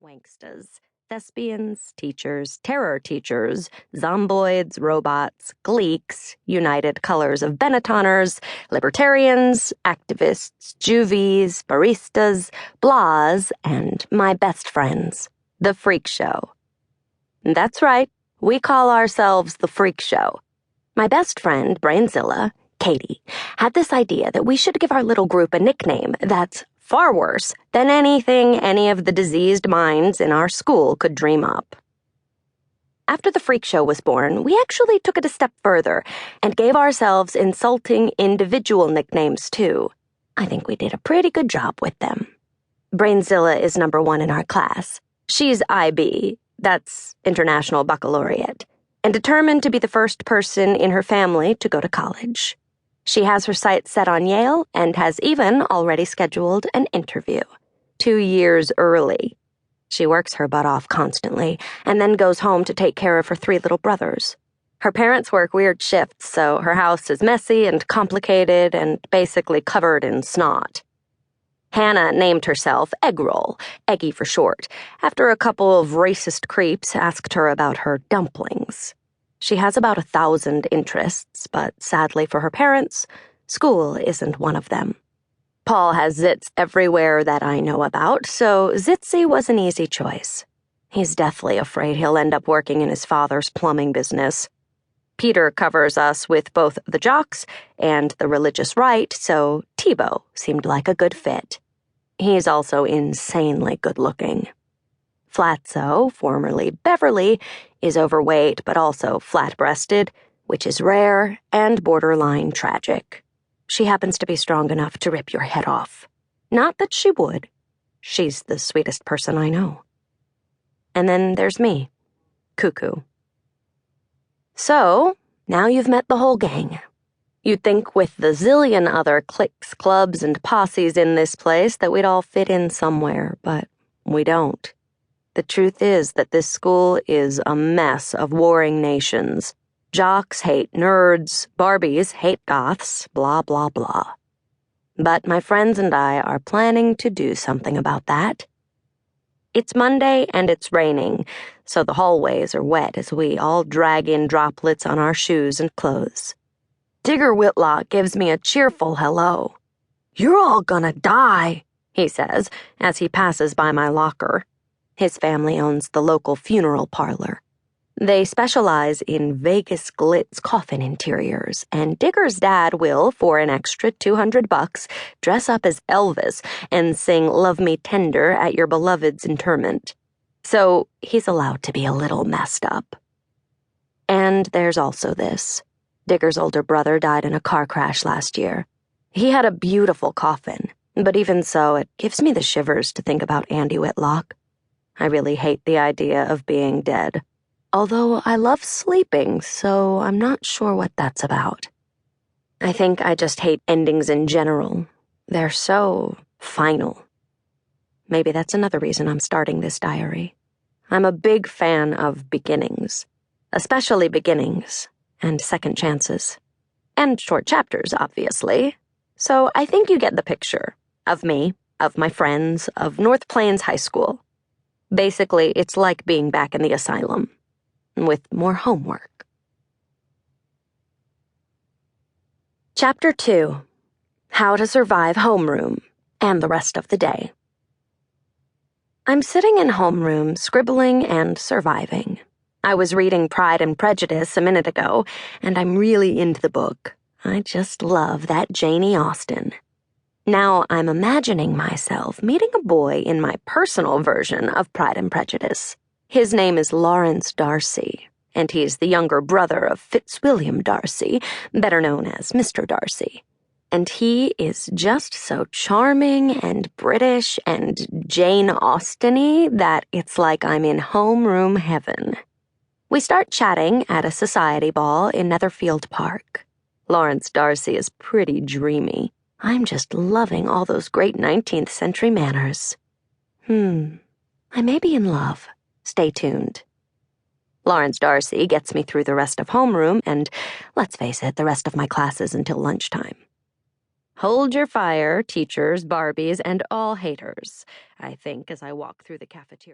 Wanksters, thespians, teachers, terror teachers, zomboids, robots, gleeks, United Colors of Benettoners, libertarians, activists, juvies, baristas, blahs, and my best friends, the Freak Show. That's right, we call ourselves the Freak Show. My best friend, Brainzilla, Katie, had this idea that we should give our little group a nickname that's far worse than anything any of the diseased minds in our school could dream up. After the Freak Show was born, we actually took it a step further and gave ourselves insulting individual nicknames, too. I think we did a pretty good job with them. Brainzilla is number 1 in our class. She's IB, that's International Baccalaureate, and determined to be the first person in her family to go to college. She has her sights set on Yale and has even already scheduled an interview, 2 years early. She works her butt off constantly and then goes home to take care of her 3 little brothers. Her parents work weird shifts, so her house is messy and complicated and basically covered in snot. Hannah named herself Eggroll, Eggy for short, after a couple of racist creeps asked her about her dumplings. She has about 1,000 interests, but sadly for her parents, school isn't one of them. Paul has zits everywhere that I know about, so Zitsy was an easy choice. He's deathly afraid he'll end up working in his father's plumbing business. Peter covers us with both the jocks and the religious right, so Tebow seemed like a good fit. He's also insanely good-looking. Flatso, formerly Beverly, is overweight but also flat-breasted, which is rare and borderline tragic. She happens to be strong enough to rip your head off. Not that she would. She's the sweetest person I know. And then there's me, Cuckoo. So, now you've met the whole gang. You'd think with the zillion other cliques, clubs, and posses in this place that we'd all fit in somewhere, but we don't. The truth is that this school is a mess of warring nations. Jocks hate nerds, Barbies hate goths, blah, blah, blah. But my friends and I are planning to do something about that. It's Monday and it's raining, so the hallways are wet as we all drag in droplets on our shoes and clothes. Digger Whitlock gives me a cheerful hello. "You're all gonna die," he says as he passes by my locker. His family owns the local funeral parlor. They specialize in Vegas glitz coffin interiors, and Digger's dad will, for an extra $200, dress up as Elvis and sing Love Me Tender at your beloved's interment. So he's allowed to be a little messed up. And there's also this. Digger's older brother died in a car crash last year. He had a beautiful coffin, but even so, it gives me the shivers to think about Andy Whitlock. I really hate the idea of being dead. Although I love sleeping, so I'm not sure what that's about. I think I just hate endings in general. They're so final. Maybe that's another reason I'm starting this diary. I'm a big fan of beginnings, especially beginnings and second chances. And short chapters, obviously. So I think you get the picture of me, of my friends, of North Plains High School. Basically, it's like being back in the asylum, with more homework. Chapter 2: How to Survive Homeroom and the Rest of the Day. I'm sitting in homeroom, scribbling and surviving. I was reading Pride and Prejudice a minute ago, and I'm really into the book. I just love that Janie Austen. Now I'm imagining myself meeting a boy in my personal version of Pride and Prejudice. His name is Lawrence Darcy, and he's the younger brother of Fitzwilliam Darcy, better known as Mr. Darcy. And he is just so charming and British and Jane Austen-y that it's like I'm in homeroom heaven. We start chatting at a society ball in Netherfield Park. Lawrence Darcy is pretty dreamy. I'm just loving all those great 19th century manners. I may be in love. Stay tuned. Lawrence Darcy gets me through the rest of homeroom and, let's face it, the rest of my classes until lunchtime. Hold your fire, teachers, Barbies, and all haters, I think, as I walk through the cafeteria.